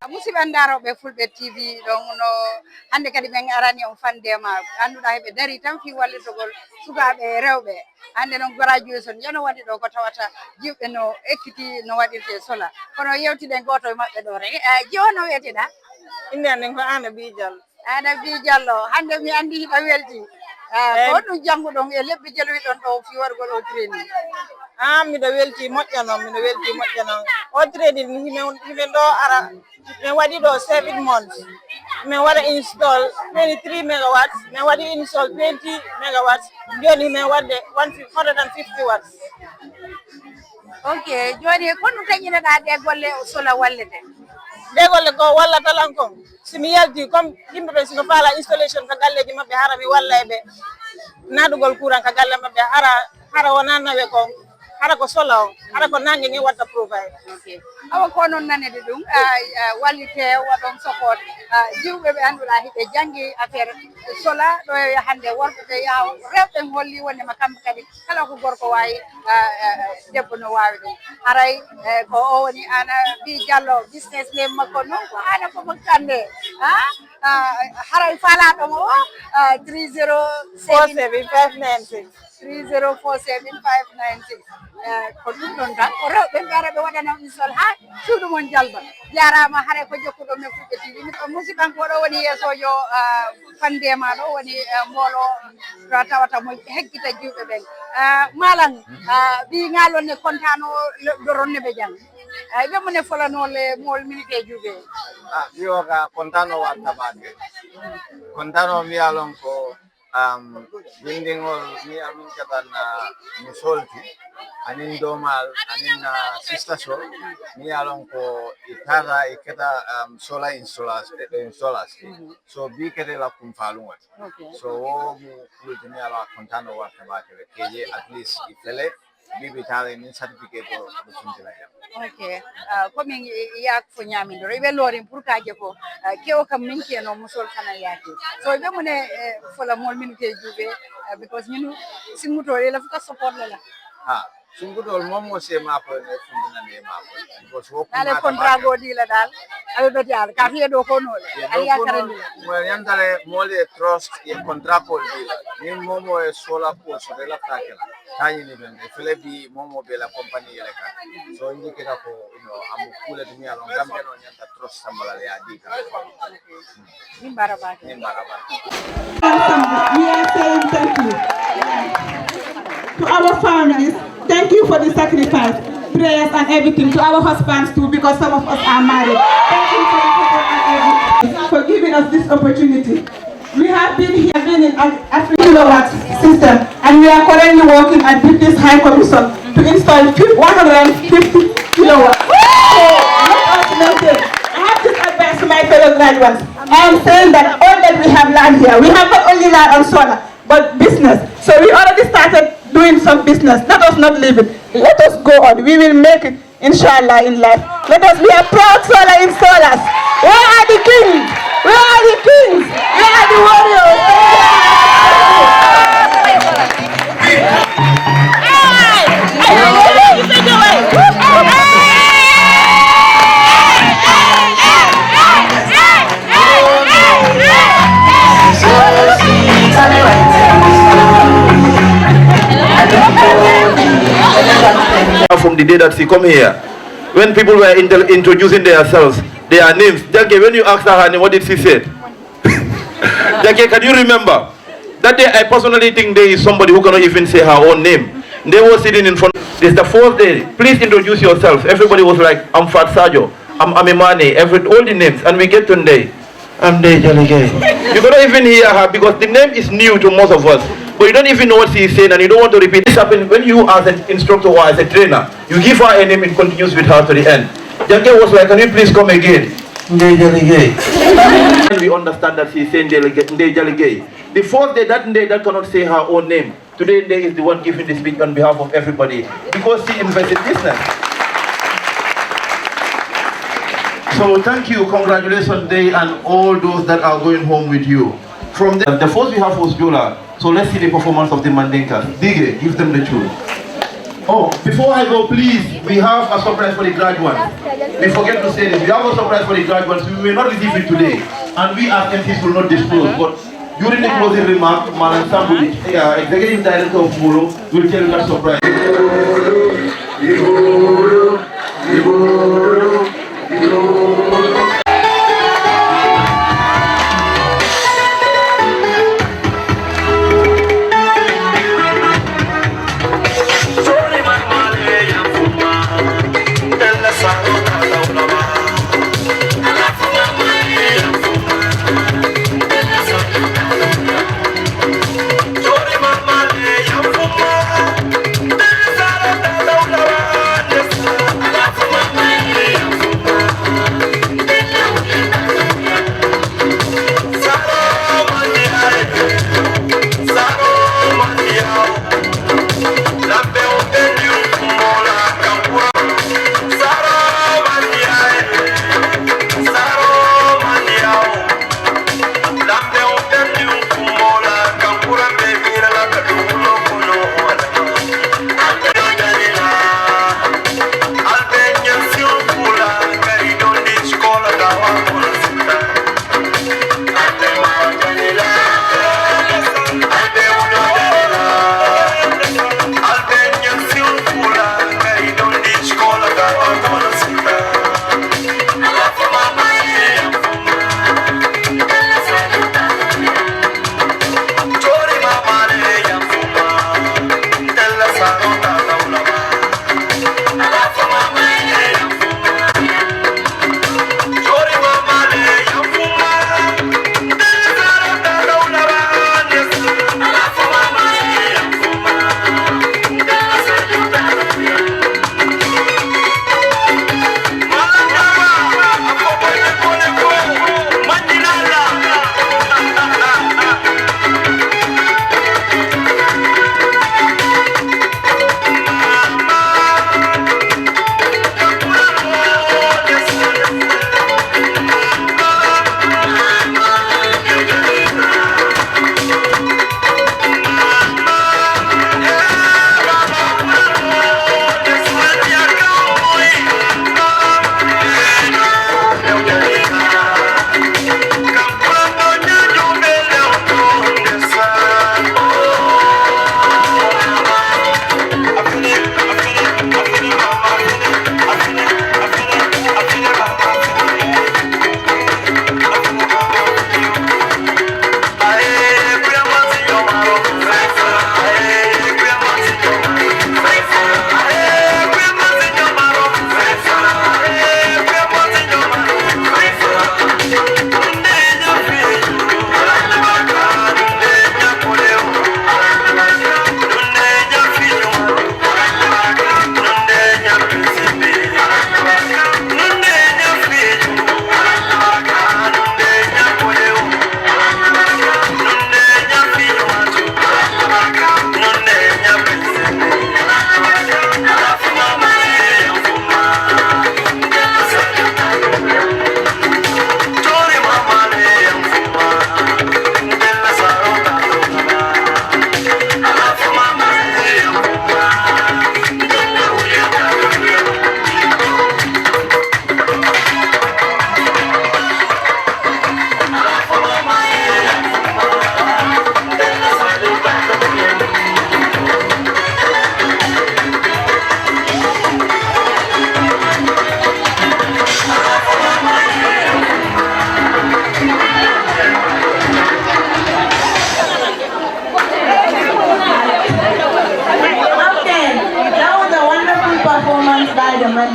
musidɓe ndaroɓe Fulbe TV ɗon no hande kadi min arani on Fandema anduɗa heɓe dari tan fi wallitogol sukaɓe e rewɓe hande noon graduation yono waɗi ɗo ko tawata jiwɓe no ekkiti no waɗirte sola kono yewtiɗen goto e maɓɓe ɗo rek jiwono wiyeteɗa inde annen ko Ana Bi Diallo. Ana Bi Diallo hande mi andi hiɗa welti ko ɗum jangguɗon e lebbi jelwiɗon ɗo fi wargol o training miɗo welti moƴƴanon o training himen ɗo ara min waɗi ɗo 7 months min waɗa install 23 megawatts min waɗi install 20 megawatts joni min wadde 150 watts. Ok joni ko ɗum taƴineɗa ɗe golle sola wallete ɗe golle ko wallata lan kon simi yalti comme yimɓeɓe sino faala installation ka galleji mabɓe hara mi walla ɓe naɗugol courant ka galle mabɓe hara wona nawe kon hara ko sola o hara ko nangue ni watta provide. Okay. Awa ko noon nanede ɗum wallite waɗon support jiwɓe ɓe annduɗa hiɓe janggi affaire sola ɗo hande worɓe ɓe yaha rewɓe holli wondema kamɓe kadi kala ko gorko wawi debbo no wawi ɗum haray ko o woni Ana Bi Diallo business name makko noon ko Ana Bobo Kande haray falaɗomo o 3047596 3047596 ko ɗum ɗon tan ko rewɓe mbiyara ɓe waɗana install ha suudu mon jalba jarama haare ko jokkuɗo men Fulbe TV musidɓan ko ɗo woni yeesojo Fandema ɗo woni mboolo tawata mo hekkita jiwɓe ɓen malang ɓi ngalonne contano doronne ɓe jang ɓe mone folanole mol minute juuɓe ɓiwo ka contano watta ɓaade contano mbiyalon ko bindingol mi amin keɓan mi solti anin domal anin sister show mi yalon ko itara e keta solar installers so bi kete la kum falunga so wo mu kulti ala contano wa tabake keje at least ifele bibi tare min certificate ko sunjila ya ok komin yak fo ñamindoro ɓe lorin pour kaje ko kewo kam min keno musol kana yake so ɓe mune fola mol min ke juɓe because minu simmutore la fuka support la sungutol momo se ma ko ne fundina ne ma ko because wo ale contrat go dila dal abe beti al ka fiye do ko nole ali yakara ni mo yandale mole trust e contrat ko dila ni momo e sola ko so de la takela tani ni ben fele bi momo be la compagnie ele ka so ndike ka ko amu kula dumi alo gambe no nyanta trust sambala le adika ni baraba ni baraba we are saying thank you to our families. Thank you for the sacrifice, prayers and everything, to our husbands too, because some of us are married. Thank you for the support and everything, for giving us this opportunity. We have been here in African kilowatt system, and we are currently working at British High Commission to install 150 kilowatts. So let us maintain. I have this advice to my fellow graduates. I am saying that all that we have learned here, we have not only learned on solar, but business. So we already started doing some business. Let us not leave it. Let us go on. We will make it, inshallah, in life. Let us be a proud solar installers. Where are the kings? Where are the kings? Where are the warriors? From the day that she come here, when people were introducing themselves, their names, Jackie, when you asked her name, what did she say? Jackie, can you remember? That day I personally think there is somebody who cannot even say her own name. They were sitting in front. This is the fourth day. Please introduce yourself. Everybody was like, I'm Fat Sajo, I'm Amimane, all the names, and we get to today. I'm Dejalige. You cannot even hear her because the name is new to most of us. But you don't even know what she is saying and you don't want to repeat. This happens when you as an instructor or as a trainer, you give her a name and continues with her to the end. Jackie was like, can you please come again? We understand that she is saying Dejalige. The fourth day, that day that cannot say her own name. Today day is the one giving the speech on behalf of everybody because she invested business. So thank you, congratulations Day and all those that are going home with you. From the first we have was Jola. So let's see the performance of the Mandinkas. Dige, give them the tune. Oh, before I go, please, we have a surprise for the graduates. We forget to say this. We have a surprise for the graduates. We may not receive it today, and we as MCs will not disclose. But during the closing remark, Malan Sambu, Executive Director of Muro, will tell you that surprise.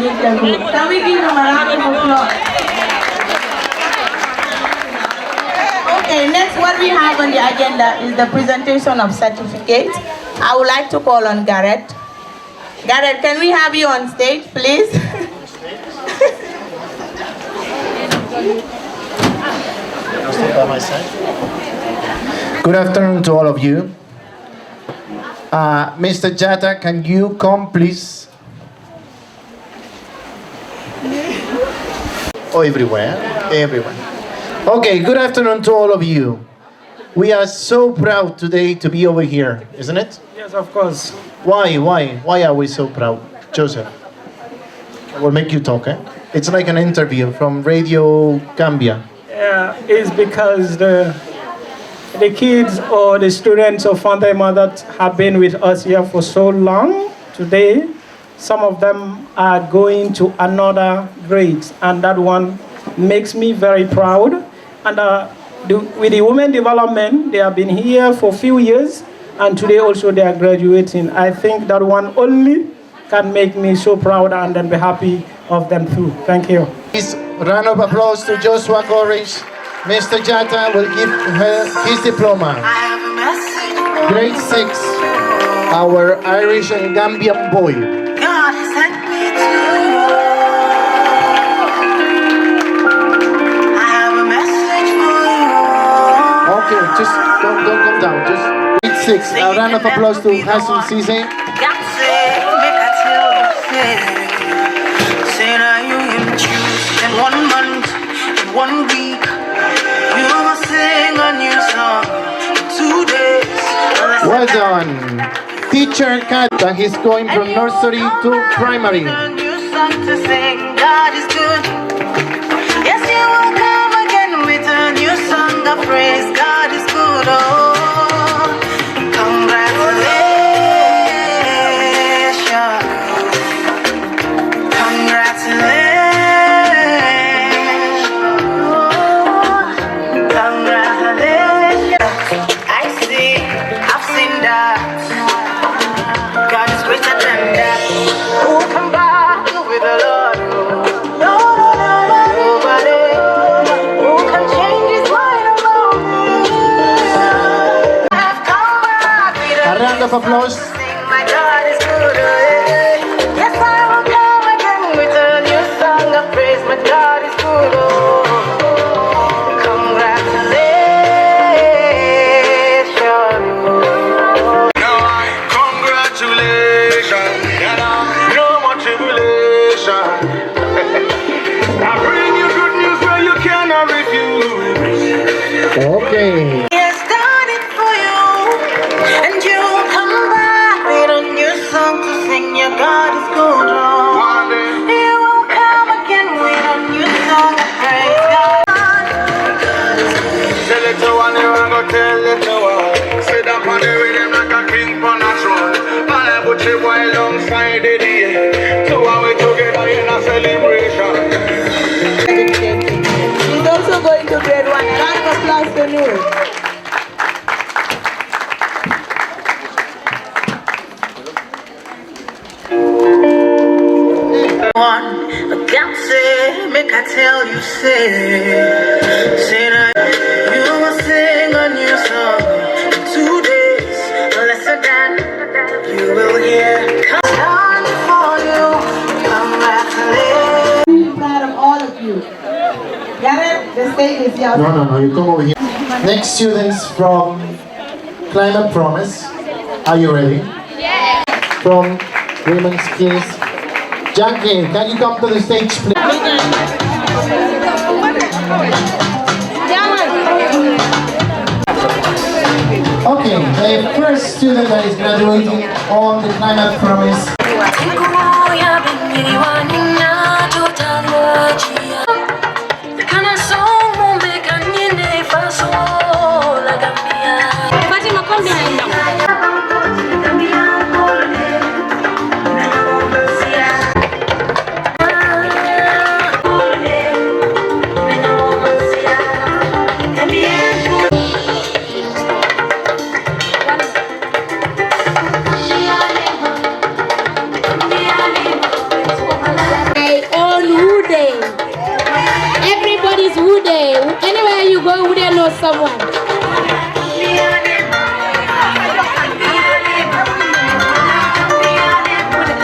Can we give them a round of applause? Okay, next what we have on the agenda is the presentation of certificates. I would like to call on Garrett. Garrett, can we have you on stage, please? Good afternoon to all of you. Mr. Jata, can you come, please? Oh, everywhere. Okay, good afternoon to all of you. We are so proud today to be over here, isn't it? Yes, of course. Why? Why are we so proud? Joseph, I will make you talk, eh? It's like an interview from Radio Gambia. Yeah, it's because the kids or the students of Fandema that have been with us here for so long today, some of them are going to another grade, and that one makes me very proud. And with the women development, they have been here for a few years, and today also they are graduating. I think that one only can make me so proud and then be happy of them too. Thank you. Please, round of applause to Joshua Courage. Mr. Jata will give her his diploma. Grade 6, our Irish and Gambian boy. God sent me to you. I have a message for you. Okay, just don't come down. Just grade 6. A round of applause to Hassan Cisse. God said, make I tell you, say now you can choose in 1 month, in 1 week. You will sing a new song in 2 days. Well done. Teacher Kat, he's going from nursery to primary. A new song to sing, God is good. Yes, you will come again with a new song of praise. God is good. Oh, congratulations. Congratulations. I see, I've seen that. God is greater than that. Who can battle with the Lord? Nobody. Who can change his mind about me? I've come back with A round of applause. sing, my God is good. Yes, I will come again with a new song of praise. My God is good. Congratulations. Congratulations, no more tribulation. I bring you good news where you cannot refuse. Okay. He has done it for you, and you come back with a new song to sing. Your God is good. One day, He will come again with a new song of praise. God. tell it to one, you wanna go tell it to one. Sit up on the rhythm like a king on a throne. And I put you boy alongside the day. So are we together in a celebration? He's also going to grade 1. Round of applause to Noor. One, God say, make I tell you, say that you will sing a new song in 2 days. Lesser than you will hear. Done for you, congratulations. I'm proud of all of you. Gareth, the stage is yours. No, you come over here. Next students from Climate Promise. Are you ready? Yeah. From Women's Skills. Jackie, can you come to the stage, please? Okay, the first student that is graduating on the Climate Promise. Everybody's Woody. Anywhere you go, Woody knows someone.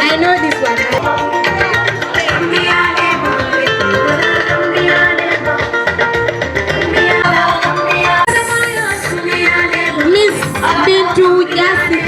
I know this one. Miss Bintu Yassi.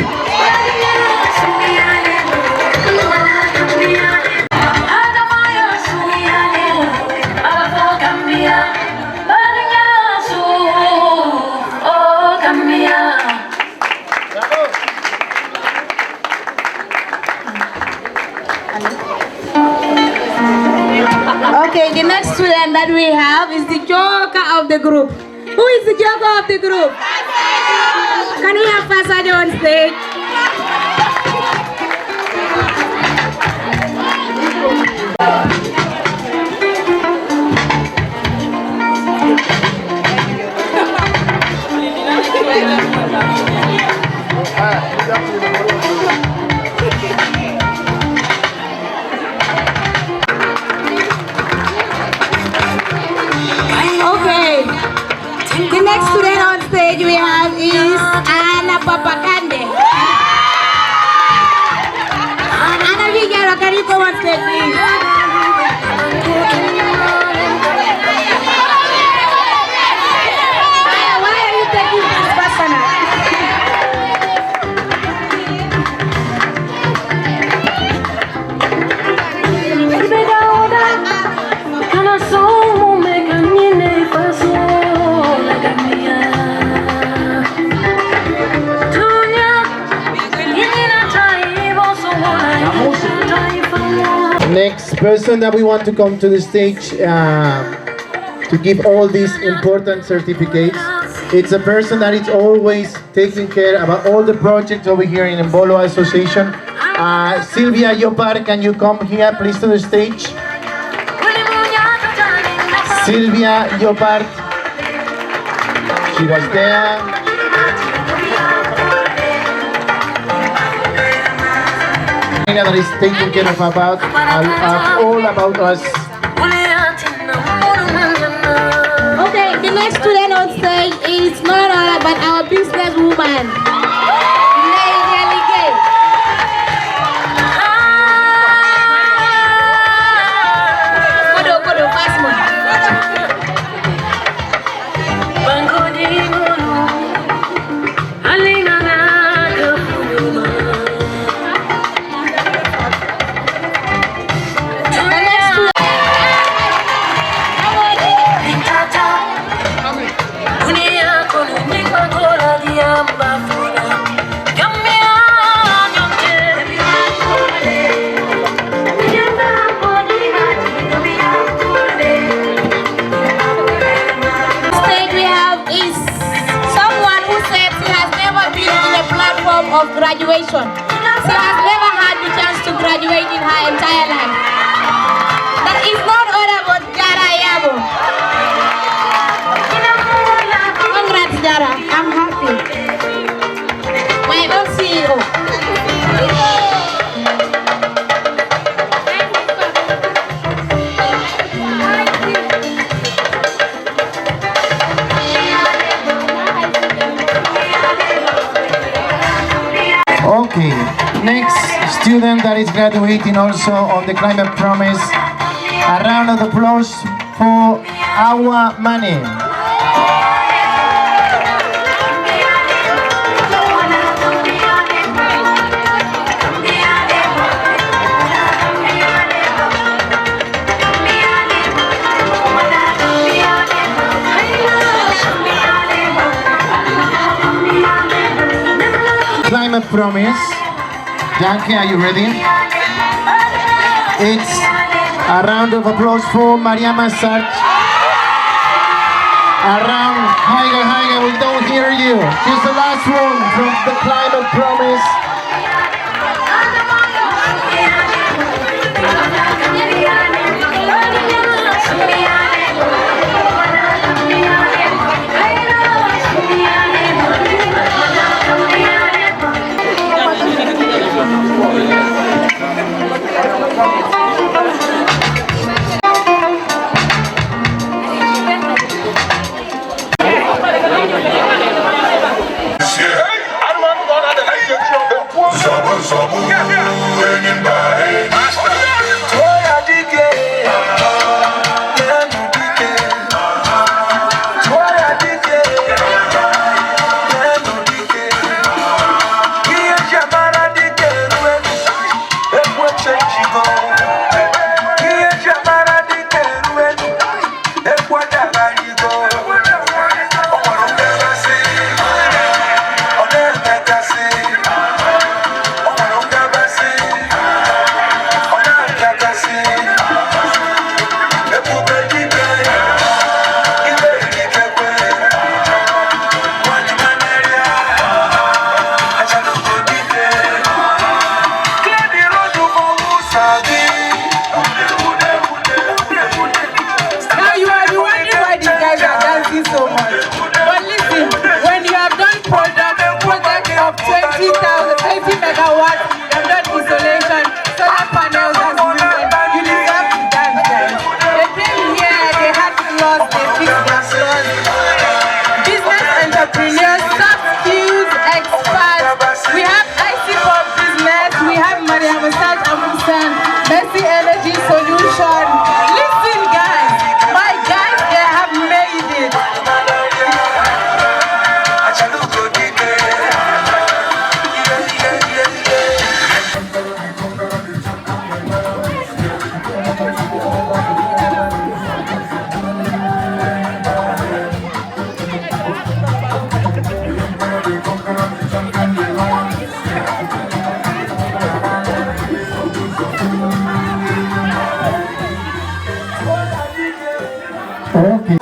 student that we have is the joker of the group. Who is the joker of the group? Can we have Fasade on stage? Okay. The next student on stage we have is Anna Papakande. Anna Vigero, can you come on stage, please? Why are you taking this personal? Next person that we want to come to the stage to give all these important certificates. It's a person that is always taking care about all the projects over here in Embolo Association. Sylvia Yopar, can you come here please to the stage? Sylvia Yopar, she was there. That is taking care of all about us. Okay, the next student on stage is none other but our businesswoman. Of graduation. She has never had the chance to graduate in her entire life. That is not all about Jara Yabo. Congrats, Jara. I'm happy. My own CEO. Okay, next student that is graduating also on the Climate Promise. A round of applause for Awa Mane. Climate Promise. Yankee, are you ready? It's a round of applause for Mariama Sarch. A round, Haiga, we don't hear you. She's the last one from the Climate Promise.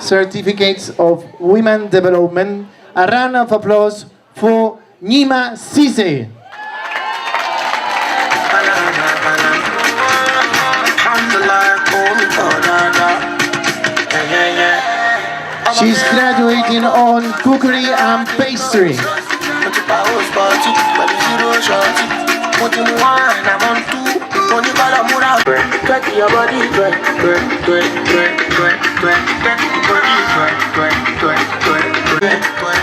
certificates of women development. A round of applause for Nima Sise. She's graduating on cookery and pastry.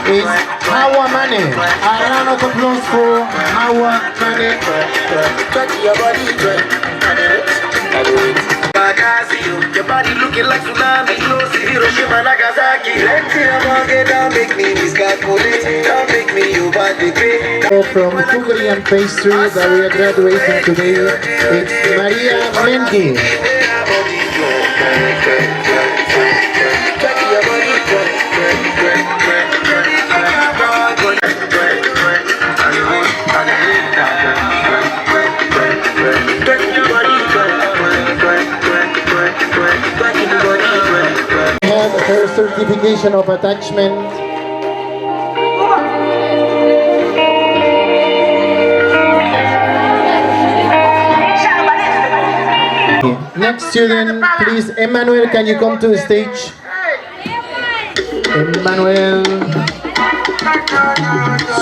Is Hawa Mane. A round of applause for Hawa Mane. Your body looking like tsunami, Hiroshima, Nagasaki. Don't make me miscalculate. Don't make me overdegrade. From cookery and pastry that we are graduating today, it's Maria Mendy. Her certification of attachment. Next student, please, Emmanuel, can you come to the stage? Emmanuel,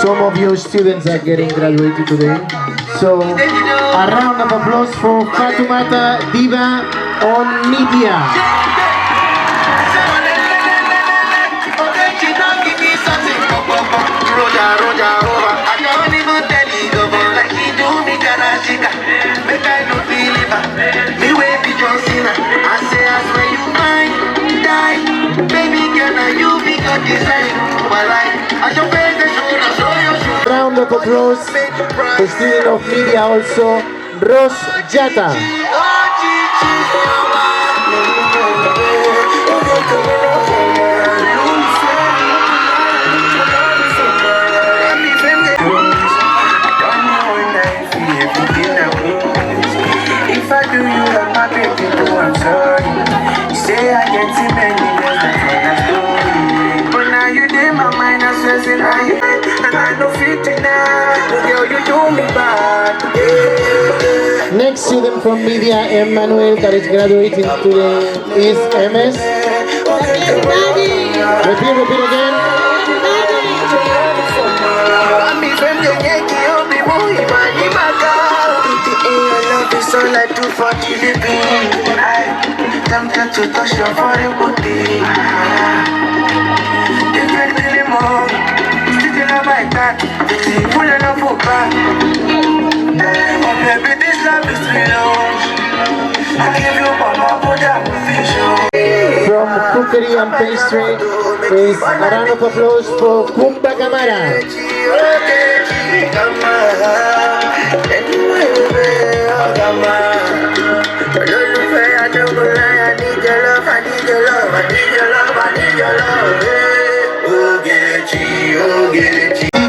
some of your students are getting graduated today. So, a round of applause for Fatumata Diva on media. Round of applause for student of media also, Ros Jata. If I do you like my baby, oh, I'm sorry. You say I get too many girls that tell that story. But now you did my mind, I swear that I hate. And I don't feel tonight. Girl, you do me bad. Yeah. Next student from media, Emmanuel, that is graduating today, is MS. Repeat again. So like to fuck you living. Tempted to touch your foreign booty. If you're feeling more, still a bite back. Pulling up for back. Oh baby, this love is real. I give you all my Buddha official. From cookery and pastry is a round of applause for Kumba Kamara.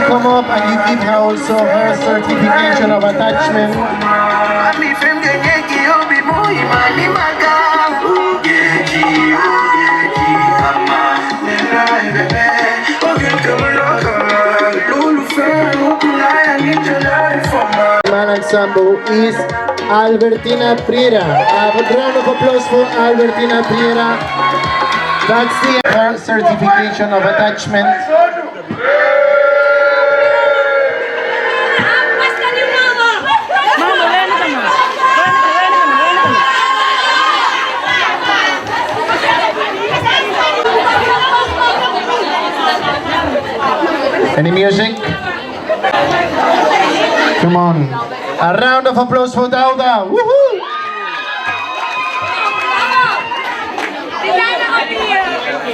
Come up and you give her also her certification of attachment. Man ensemble is Albertina Priera. A round of applause for Albertina Priera. That's the her certification of attachment. Any music? Come on. A round of applause for Dauda. Woohoo!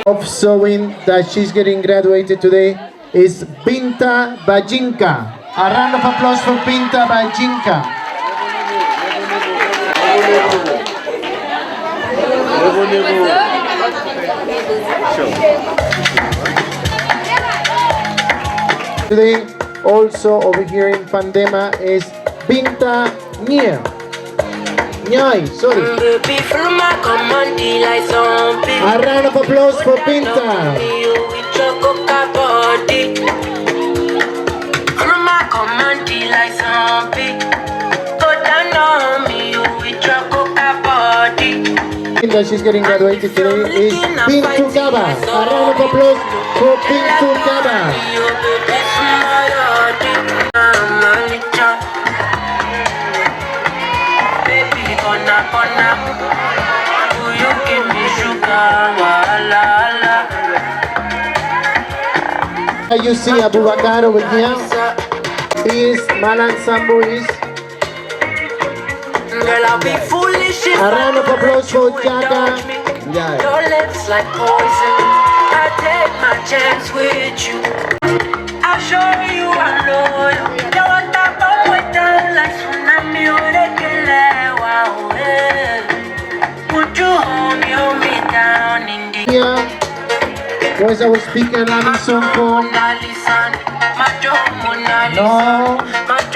Of showing that she's getting graduated today is Binta Bajinka. A round of applause for Binta Bajinka. Today, also over here in Fandema is Binta Nia. Nyai, sorry. A round of applause for Pinta. That she's getting graduated today is Pintu Gaba. A round of applause for Pintu Gaba. You see Abu Bakar over here. He is Malan Sambu is. Girl, I'll be foolish if A round of applause for Jaga. your lips like poison. I take my chance with you. I'll show you I'm loyal. You want that bomb with down like tsunami or the killer. Wow, would you hold me down in the Was our speaker Lamin Sonko? No,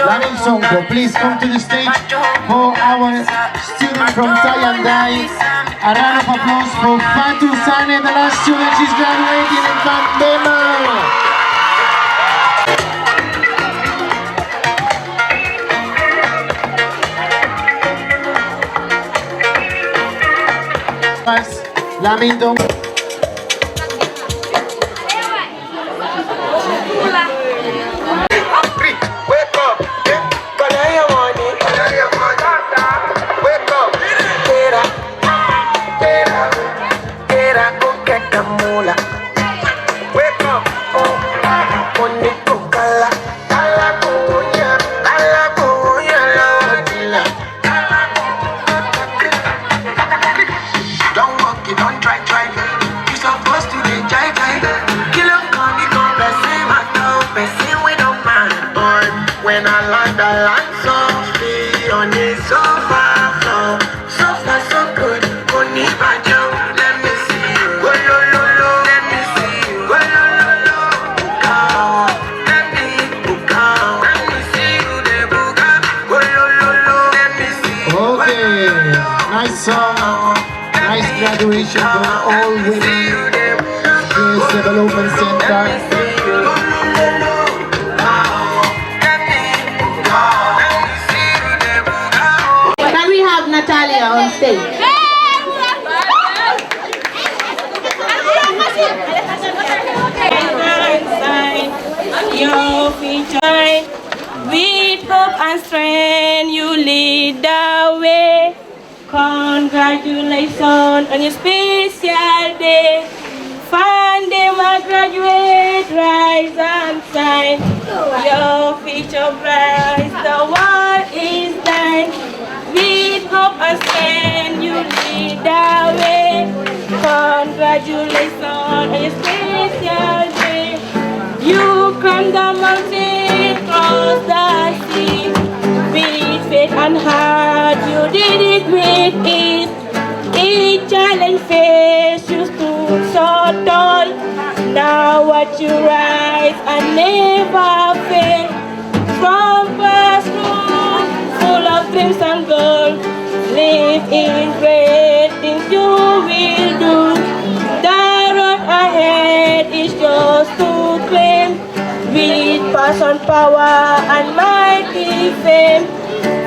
Lamin Sonko, please come to the stage for our student from Thailand. A round of applause for Fatu Sane, the last student. She's graduating in Fandema. Lamin Dong. Nice graduation for all women. Skills Development Center. Can we have Natalia on stage? Your future with hope and strength, you lead the way. Congratulations on your special day. Fandema graduate, rise and shine. Your future bright, the world is thine. With hope and strength, you lead the way. Congratulations on your special day. You climbed the mountain, crossed the sea. With faith and heart, you did it with ease. Each challenge faced, you stood so tall. Now watch you rise and never fail. From past room, full of dreams and gold. Live in great things you will do. The road ahead is yours to claim. With passion, power, and mighty fame.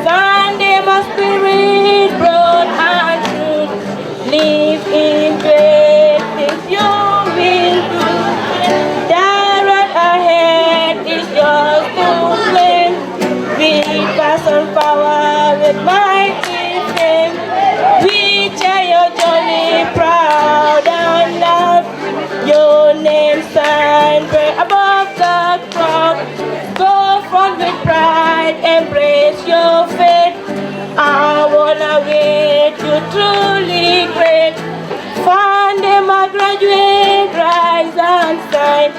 Fandema spirit, broad and true. Live in great things you will do. The road ahead is yours to claim. With passion, power, with mighty fame. We share your journey, proud and loud. Your name shine bright above the crowd. Go front with pride, embrace your faith. I wanna wait, you truly great. Fandema graduate, rise and shine.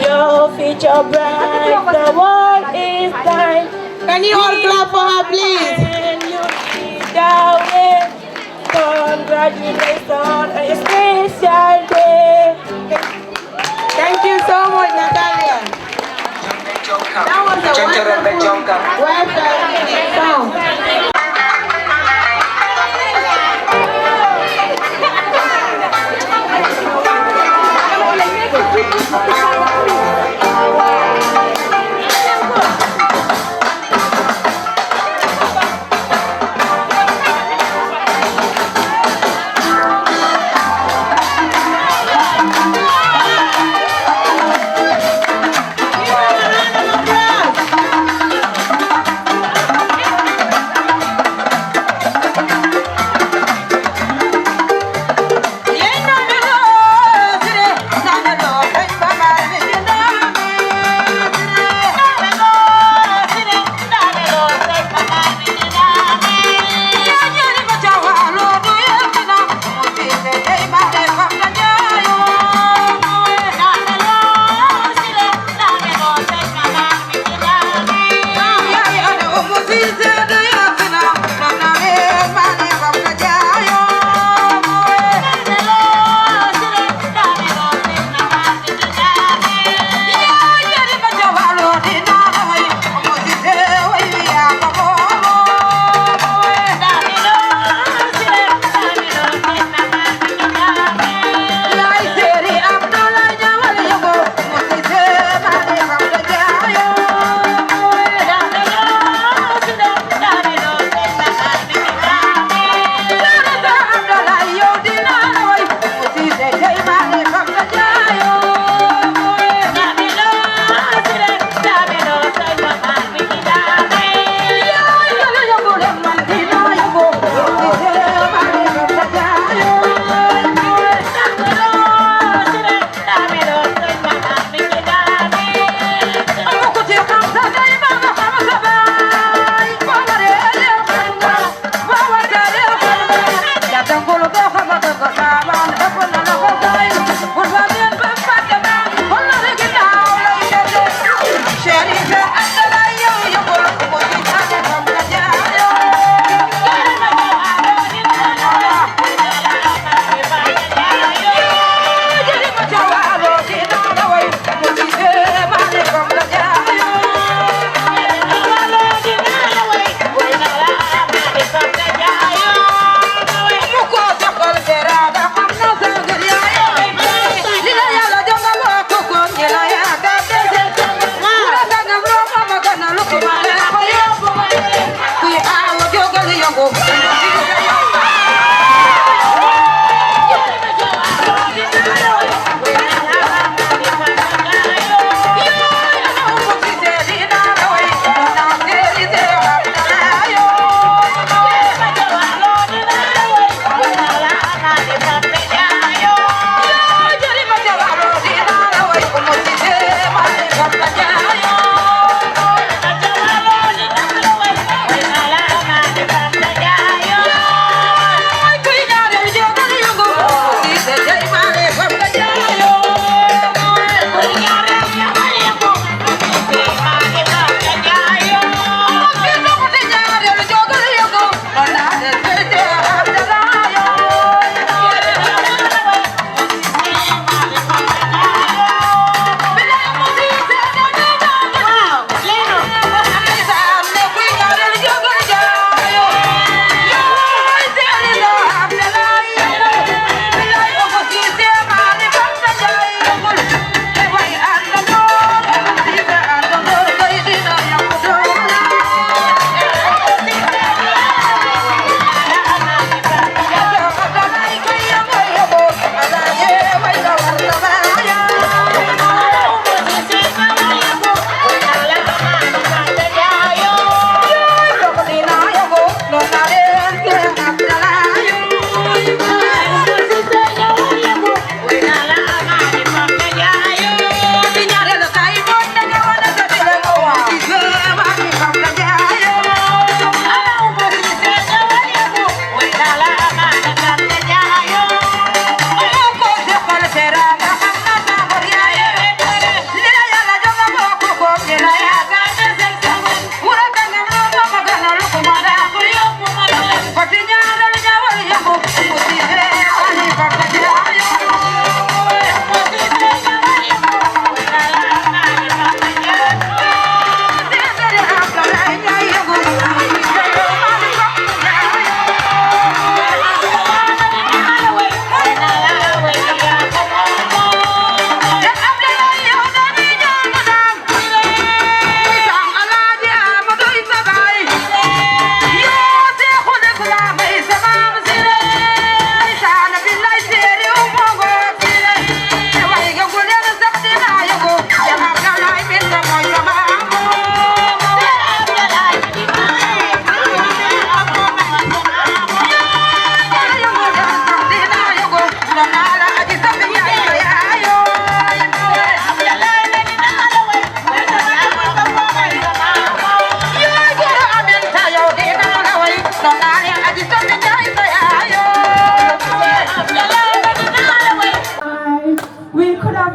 Your future bright, the world is thine. Can you all clap for her, please? You lead the way. Congratulations on your special day. Thank you so much, Natalia. That was a wonderful welcome song.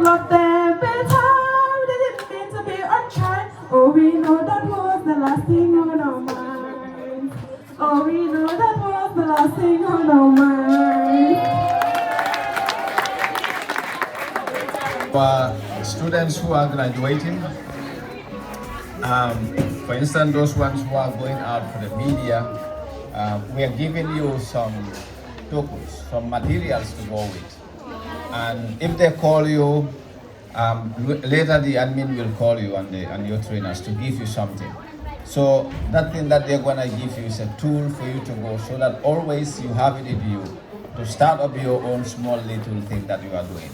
of them better, they didn't mean to be unkind. Oh, we know that was the last thing on our minds. Oh, we know that was the last thing on our minds. Students who are graduating, for instance, those ones who are going out for the media, we are giving you some tokens, some materials to go with. And if they call you, later the admin will call you and your trainers to give you something. So that thing that they're gonna give you is a tool for you to go, so that always you have it in you to start up your own small little thing that you are doing.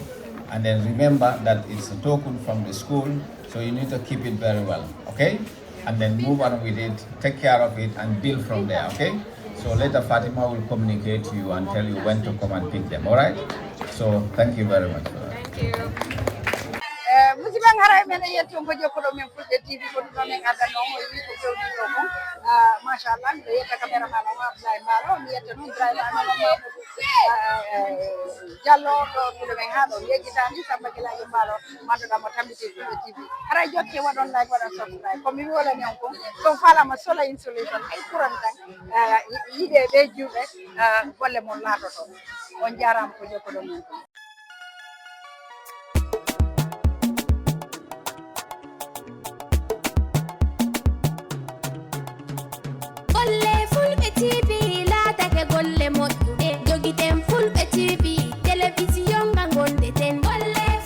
And then remember that it's a token from the school, so you need to keep it very well, okay? And then move on with it, take care of it, and build from there, okay? So later Fatima will communicate to you and tell you when to come and pick them, all right? So thank you very much for that. Thank you. Musibang haray mena yetu ngoje ko do men Fulbe TV ko do men ada no mo yi ko jodi do ko mashallah do yeta camera mala ma Abdoulaye Malo mi yeta no driver no ma jallo do do men ha do yeji tani samba kila yo Malo ma do mo tambiti Fulbe TV haray jokke wadon like wadon subscribe ko mi wala nyon ko so fala ma sola installation ay kuran tan yide be jube golle mon la do on jaram ko joko do men